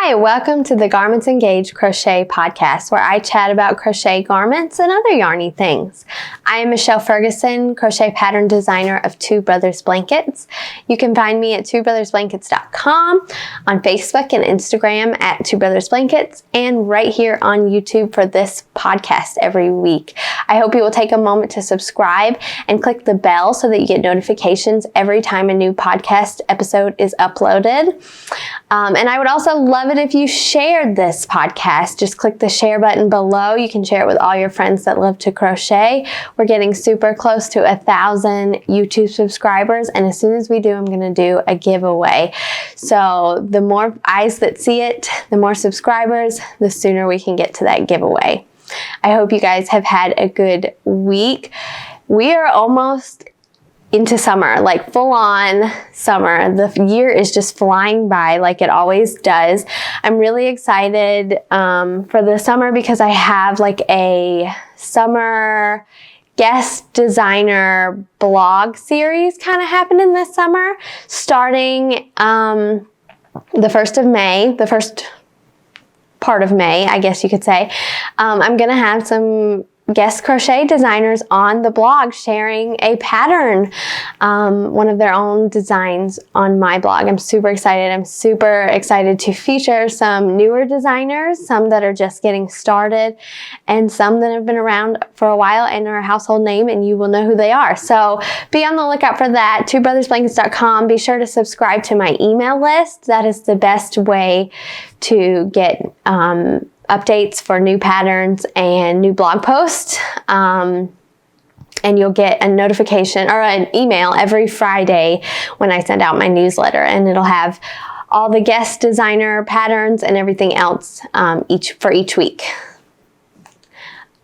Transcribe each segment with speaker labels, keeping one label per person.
Speaker 1: Hi, welcome to the Garments Engage Crochet podcast, where I chat about crochet garments and other yarny things. I am Michelle Ferguson, crochet pattern designer of Two Brothers Blankets. You can find me at twobrothersblankets.com, on Facebook and Instagram at Two Brothers Blankets, and right here on YouTube for this podcast every week. I hope you will take a moment to subscribe and click the bell so that you get notifications every time a new podcast episode is uploaded. And I would also love it if you shared this podcast. Just click the share button below. You can share it with all your friends that love to crochet. We're getting super close to 1,000 YouTube subscribers, and as soon as we do, I'm going to do a giveaway. So the more eyes that see it, the more subscribers, the sooner we can get to that giveaway. I hope you guys have had a good week. We are almost into summer, like full on summer. The year is just flying by like it always does. I'm really excited for the summer because I have like a summer guest designer blog series kind of happening this summer, starting the 1st of May, the first part of May, I guess you could say. I'm going to have some guest crochet designers on the blog sharing a pattern, one of their own designs on my blog. I'm super excited. I'm super excited to feature some newer designers, some that are just getting started, and some that have been around for a while and are a household name, and you will know who they are. So be on the lookout for that. twobrothersblankets.com. Be sure to subscribe to my email list. That is the best way to get updates for new patterns and new blog posts. And you'll get a notification or an email every Friday when I send out my newsletter, and it'll have all the guest designer patterns and everything else for each week.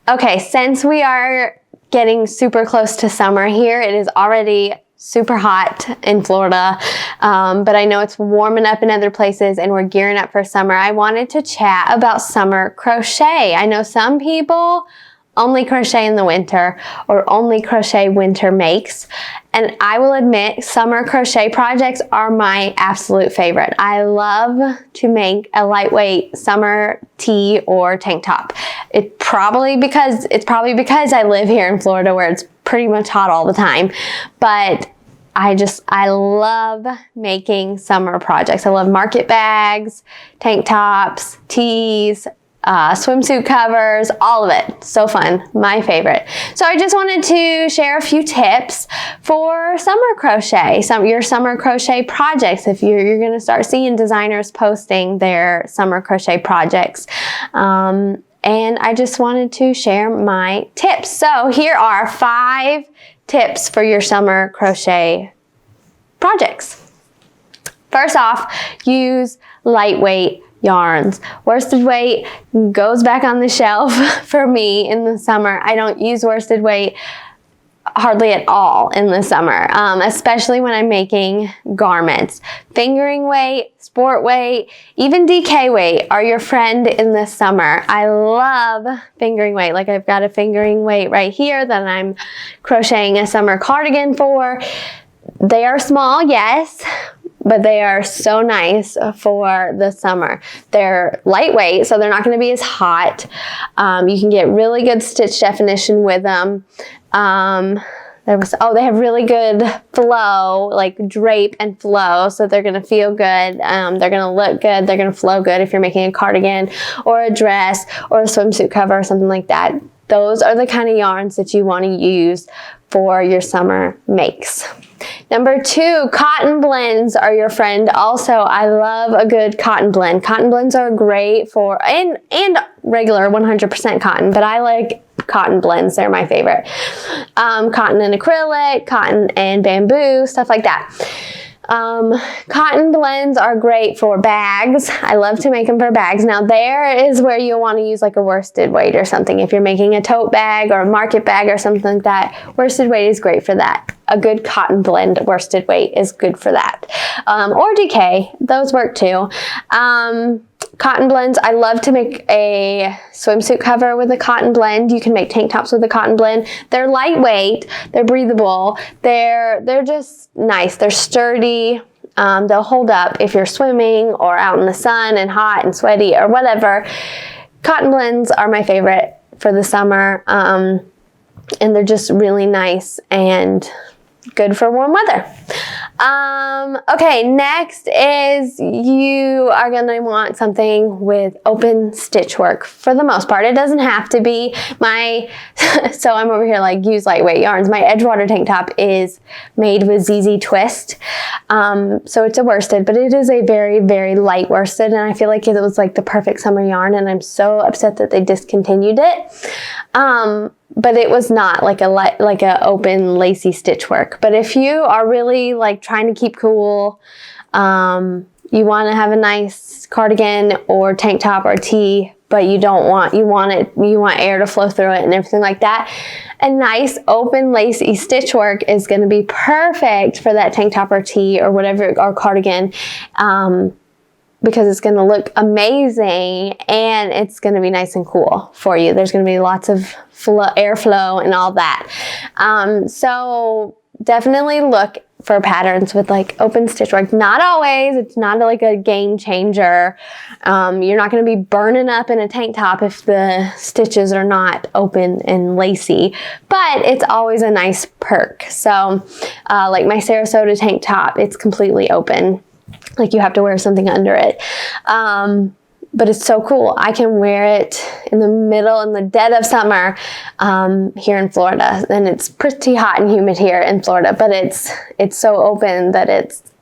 Speaker 1: Okay, since we are getting super close to summer here, it is already super hot in Florida, but I know it's warming up in other places and we're gearing up for summer. I wanted to chat about summer crochet. I know some people only crochet in the winter or only crochet winter makes, and I will admit summer crochet projects are my absolute favorite. I love to make a lightweight summer tee or tank top. It's probably because I live here in Florida where it's pretty much hot all the time, but I love making summer projects. I love market bags, tank tops, tees, swimsuit covers, all of it. So fun, my favorite. So I just wanted to share a few tips for summer crochet, your summer crochet projects. If you're going to start seeing designers posting their summer crochet projects. And I just wanted to share my tips. So here are 5 tips for your summer crochet projects. First off, use lightweight yarns. Worsted weight goes back on the shelf for me in the summer. I don't use worsted weight hardly at all in the summer, especially when I'm making garments. Fingering weight, sport weight, even DK weight are your friend in the summer. I love fingering weight. Like I've got a fingering weight right here that I'm crocheting a summer cardigan for. They are small, yes, but they are so nice for the summer. They're lightweight, so they're not going to be as hot. You can get really good stitch definition with them. They have really good flow, like drape and flow, so they're going to feel good. They're going to look good. They're going to flow good if you're making a cardigan or a dress or a swimsuit cover or something like that. Those are the kind of yarns that you want to use for your summer makes. Number 2, cotton blends are your friend. Also, I love a good cotton blend. Cotton blends are great for, and regular 100% cotton, but I like cotton blends. They're my favorite. Cotton and acrylic, cotton and bamboo, stuff like that. Cotton blends are great for bags. I love to make them for bags. Now there is where you'll want to use like a worsted weight or something. If you're making a tote bag or a market bag or something like that, worsted weight is great for that. A good cotton blend worsted weight is good for that. Or DK, those work too. Cotton blends, I love to make a swimsuit cover with a cotton blend. You can make tank tops with a cotton blend. They're lightweight, they're breathable, they're just nice, they're sturdy. They'll hold up if you're swimming or out in the sun and hot and sweaty or whatever. Cotton blends are my favorite for the summer, and they're just really nice and good for warm weather. Okay, next is you are going to want something with open stitch work for the most part. It doesn't have to be so I'm over here like use lightweight yarns. My Edgewater tank top is made with ZZ Twist. So it's a worsted, but it is a very, very light worsted, and I feel like it was like the perfect summer yarn, and I'm so upset that they discontinued it. But it was not like a open lacy stitch work. But if you are really like trying to keep cool, you want to have a nice cardigan or tank top or tee, but you want air to flow through it and everything like that, a nice open lacy stitch work is going to be perfect for that tank top or tee or whatever, or cardigan. Because it's going to look amazing and it's going to be nice and cool for you. There's going to be lots of airflow and all that. So definitely look for patterns with like open stitch work. Not always. It's not like a game changer. You're not going to be burning up in a tank top if the stitches are not open and lacy, but it's always a nice perk. So like my Sarasota tank top, it's completely open. Like you have to wear something under it. But it's so cool. I can wear it in the dead of summer here in Florida. And it's pretty hot and humid here in Florida, but it's so open that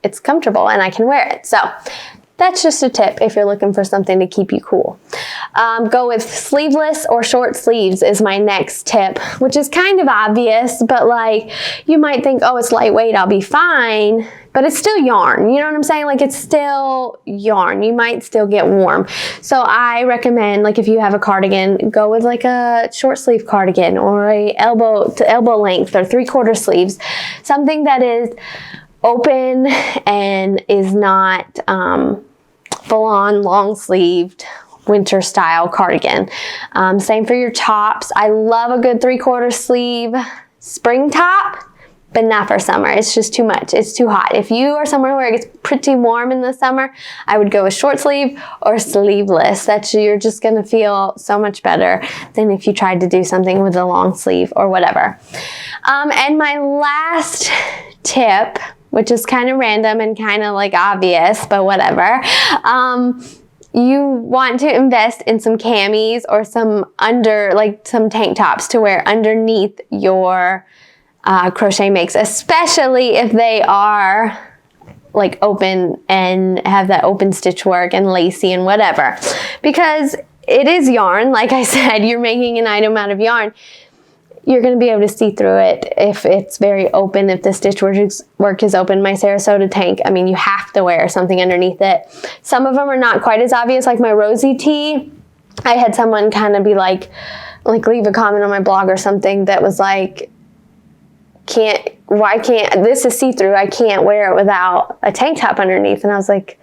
Speaker 1: it's comfortable and I can wear it. So that's just a tip if you're looking for something to keep you cool. Go with sleeveless or short sleeves is my next tip, which is kind of obvious, but like you might think, oh, it's lightweight, I'll be fine. But it's still yarn, you know what I'm saying? Like it's still yarn, you might still get warm. So I recommend, like if you have a cardigan, go with like a short sleeve cardigan or a elbow to elbow length or 3/4 sleeves. Something that is open and is not full-on long-sleeved winter style cardigan. Same for your tops. I love a good 3/4 sleeve spring top, but not for summer. It's just too much. It's too hot. If you are somewhere where it gets pretty warm in the summer, I would go with short sleeve or sleeveless. You're just gonna feel so much better than if you tried to do something with a long sleeve or whatever. And my last tip, which is kind of random and kind of like obvious, but whatever. You want to invest in some camis or some tank tops to wear underneath your crochet makes, especially if they are like open and have that open stitch work and lacy and whatever, because it is yarn. Like I said, you're making an item out of yarn. You're going to be able to see through it if it's very open, if the stitch work is open. My Sarasota tank, I mean, you have to wear something underneath it. Some of them are not quite as obvious, like my Rosie tee. I had someone kind of be like leave a comment on my blog or something that was like, this is see-through, I can't wear it without a tank top underneath. And I was like,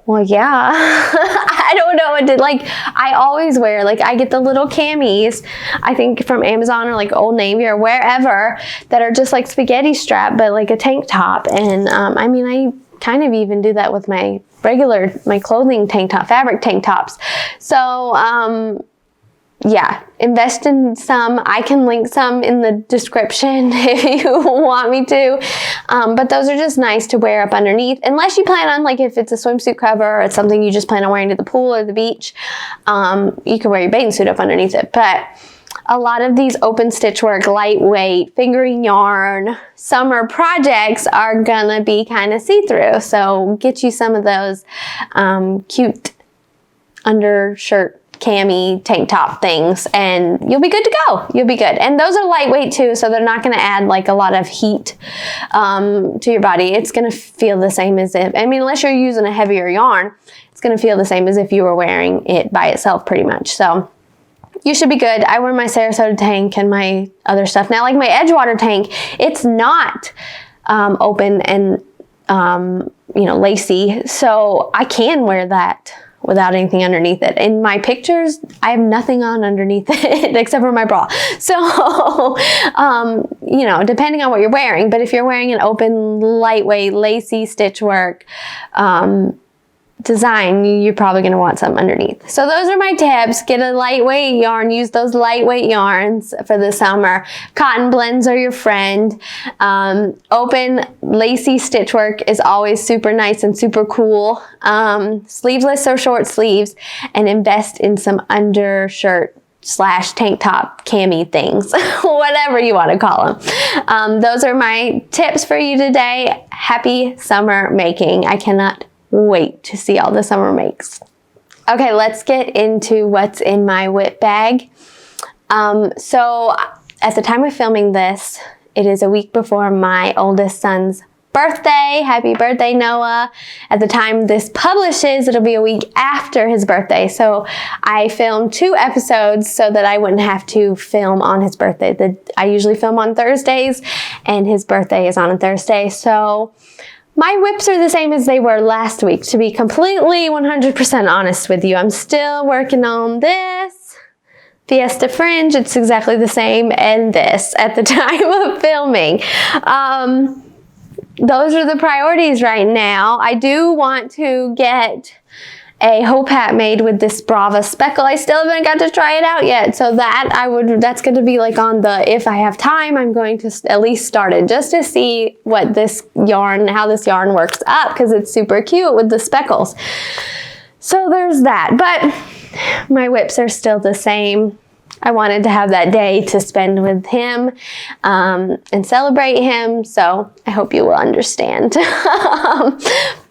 Speaker 1: well, yeah. I don't know what to, like, I always wear, like, I get the little camis, I think from Amazon or like Old Navy or wherever, that are just like spaghetti strap, but like a tank top. And I mean, I kind of even do that with my clothing tank top, fabric tank tops. So, yeah, invest in some. I can link some in the description if you want me to. But those are just nice to wear up underneath. Unless you plan on, like if it's a swimsuit cover or it's something you just plan on wearing to the pool or the beach, you can wear your bathing suit up underneath it. But a lot of these open stitch work, lightweight, fingering yarn, summer projects are gonna be kind of see-through. So get you some of those cute undershirt cami tank top things and you'll be good to go. You'll be good. And those are lightweight too, so they're not going to add like a lot of heat to your body. It's going to feel the same as if, I mean, unless you're using a heavier yarn, it's going to feel the same as if you were wearing it by itself pretty much. So you should be good. I wear my Sarasota tank and my other stuff. Now, like my Edgewater tank, it's not open and, lacy, so I can wear that without anything underneath it. In my pictures, I have nothing on underneath it except for my bra. So, you know, depending on what you're wearing, but if you're wearing an open, lightweight, lacy stitch work, design, you're probably going to want something underneath. So those are my tips. Get a lightweight yarn. Use those lightweight yarns for the summer. Cotton blends are your friend. Open lacy stitch work is always super nice and super cool. Sleeveless or short sleeves, and invest in some undershirt / tank top cami things, whatever you want to call them. Those are my tips for you today. Happy summer making. I cannot wait to see all the summer makes. Okay, let's get into what's in my WIP bag. So at the time of filming this, it is a week before my oldest son's birthday. Happy birthday, Noah. At the time this publishes, it'll be a week after his birthday. So I filmed 2 episodes so that I wouldn't have to film on his birthday. I usually film on Thursdays, and his birthday is on a Thursday. So my WIPs are the same as they were last week, to be completely 100% honest with you. I'm still working on this Fiesta Fringe. It's exactly the same, and this at the time of filming. Those are the priorities right now. I do want to get a hope hat made with this Brava speckle. I still haven't got to try it out yet. So that's going to be like on the, if I have time, I'm going to at least start it just to see what this yarn, how this yarn works up, because it's super cute with the speckles. So there's that, but my WIPs are still the same. I wanted to have that day to spend with him and celebrate him. So I hope you will understand.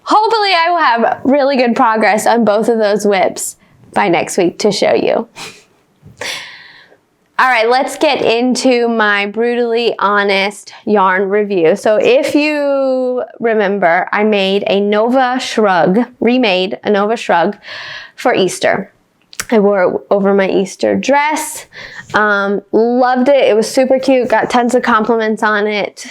Speaker 1: Hopefully I will have really good progress on both of those WIPs by next week to show you. All right, let's get into my brutally honest yarn review. So if you remember, I made a Nova Shrug, remade a Nova Shrug for Easter. I wore it over my Easter dress. Loved it. It was super cute. Got tons of compliments on it.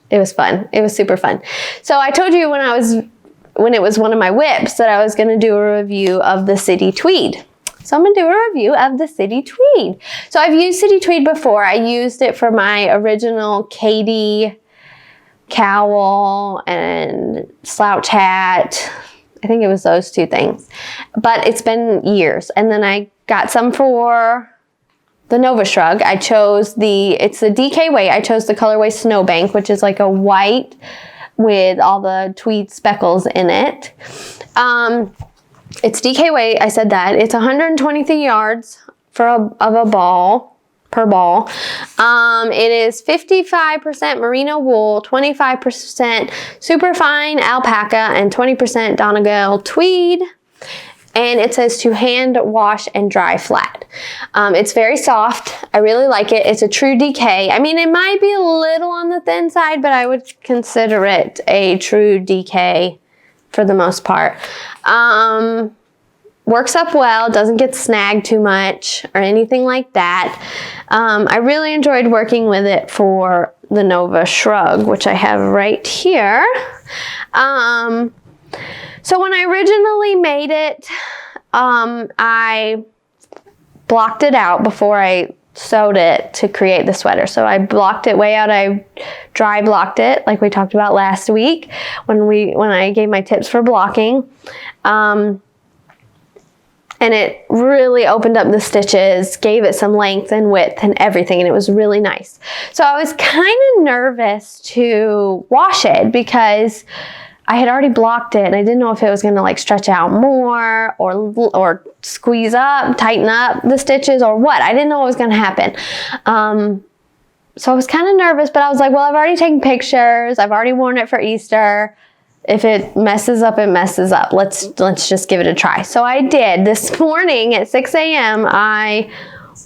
Speaker 1: It was fun. It was super fun. So I told you when it was one of my WIPs that I was going to do a review of the City Tweed. So I'm going to do a review of the City Tweed. So I've used City Tweed before. I used it for my original Katie cowl and slouch hat. I think it was those 2 things. But it's been years. And then I got some for the Nova Shrug. I chose it's the DK weight. I chose the colorway Snowbank, which is like a white with all the tweed speckles in it. It's DK weight. I said that. It's 123 yards of a ball, per ball. It is 55% merino wool, 25% superfine alpaca, and 20% Donegal tweed. And it says to hand wash and dry flat. It's very soft. I really like it. It's a true DK. I mean, it might be a little on the thin side, but I would consider it a true DK for the most part. Works up well, doesn't get snagged too much or anything like that. I really enjoyed working with it for the Nova Shrug, which I have right here. So when I originally made it, I blocked it out before I sewed it to create the sweater. So I blocked it way out. I dry blocked it like we talked about last week when I gave my tips for blocking. And it really opened up the stitches, gave it some length and width and everything, and it was really nice. So I was kind of nervous to wash it because I had already blocked it and I didn't know if it was going to like stretch out more or squeeze up, tighten up the stitches or what. I didn't know what was going to happen. So I was kind of nervous, but I was like, well, I've already taken pictures. I've already worn it for Easter. If it messes up, it messes up. Let's just give it a try. So I did. This morning at 6 a.m. I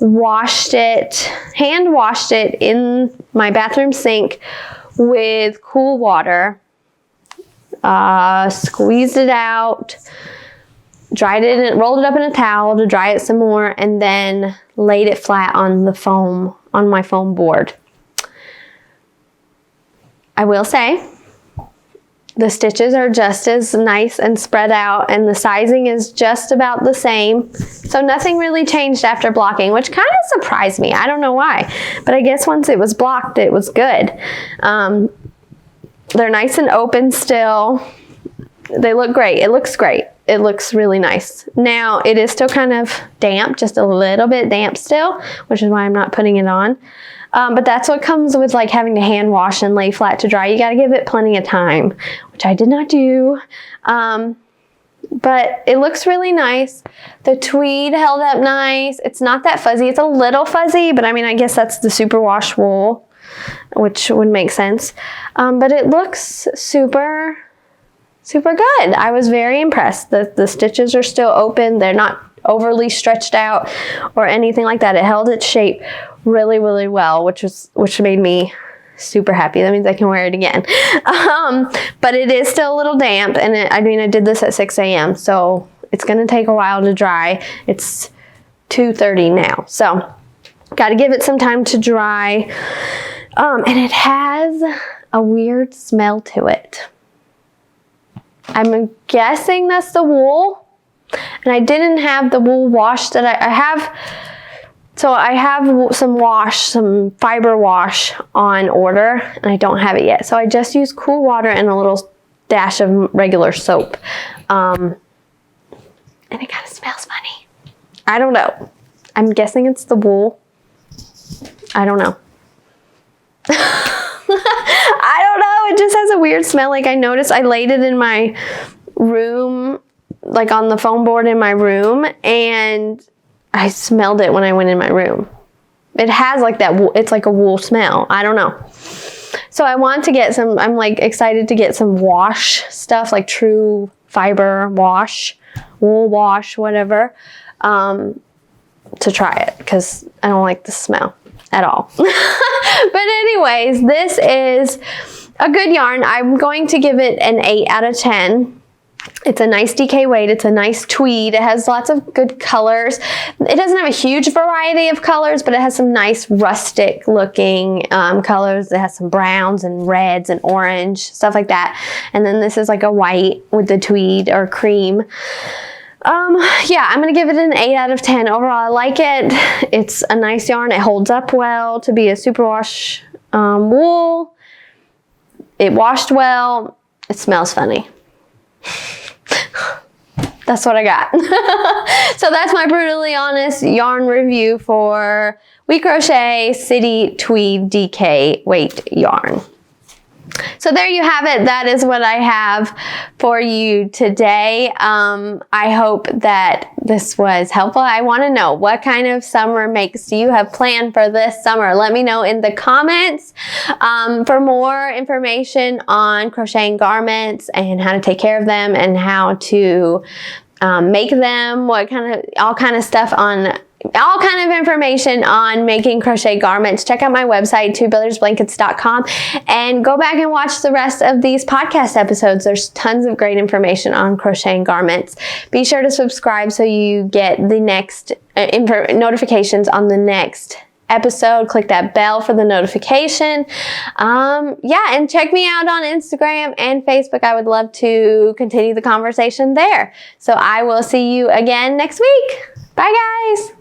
Speaker 1: washed it, hand washed it in my bathroom sink with cool water. Squeezed it out, dried it, and rolled it up in a towel to dry it some more, and then laid it flat on the foam, on my foam board. I will say, The stitches are just as nice and spread out, and the sizing is just about the same. So nothing really changed after blocking, which kind of surprised me. I don't know why, but I guess once it was blocked, it was good. They're nice and open still. They look great. It looks great. It looks really nice. Now, it is still kind of damp, just a little bit damp still, which is why I'm not putting it on. But that's what comes with like having to hand wash and lay flat to dry. You got to give it plenty of time, which I did not do. But it looks really nice. The tweed held up nice. It's not that fuzzy. It's a little fuzzy, but I mean, I guess that's the superwash wool, which would make sense. But it looks super good. I was very impressed. The stitches are still open. They're not overly stretched out or anything like that. It held its shape really, really well, which made me super happy. That means I can wear it again. But it is still a little damp, and I did this at 6 a.m. so it's going to take a while to dry. It's 2:30 now, so got to give it some time to dry. And it has a weird smell to it. I'm guessing that's the wool, and I didn't have the wool wash that I have. So I have some fiber wash on order, and I don't have it yet. So I just use cool water and a little dash of regular soap. And it kind of smells funny. I don't know. I'm guessing it's the wool. I don't know. I don't know. It just has a weird smell. Like I noticed I laid it in my room, like on the foam board in my room, and I smelled it when I went in my room. It has like that, it's like a wool smell. I don't know. So I want to get some, I'm like excited to get some wash stuff, like true fiber wash, wool wash, whatever, to try it, because I don't like the smell at all. But anyways, this is a good yarn. I'm going to give it an 8 out of 10. It's a nice DK weight. It's a nice tweed. It has lots of good colors. It doesn't have a huge variety of colors, but it has some nice rustic looking colors. It has some browns and reds and orange, stuff like that. And then this is like a white with the tweed or cream. Yeah, I'm going to give it an 8 out of 10. Overall, I like it. It's a nice yarn. It holds up well to be a superwash wool. It washed well. It smells funny. That's what I got. So that's my brutally honest yarn review for WeCrochet City Tweed DK weight yarn. So there you have it. That is what I have for you today. I hope that this was helpful. I want to know, what kind of summer makes do you have planned for this summer? Let me know in the comments. For more information on crocheting garments and how to take care of them and how to make them, all kind of information on making crochet garments, check out my website, twobrothersblankets.com, and go back and watch the rest of these podcast episodes. There's tons of great information on crocheting garments. Be sure to subscribe so you get the next notifications on the next episode. Click that bell for the notification. Yeah, and check me out on Instagram and Facebook. I would love to continue the conversation there. So I will see you again next week. Bye, guys.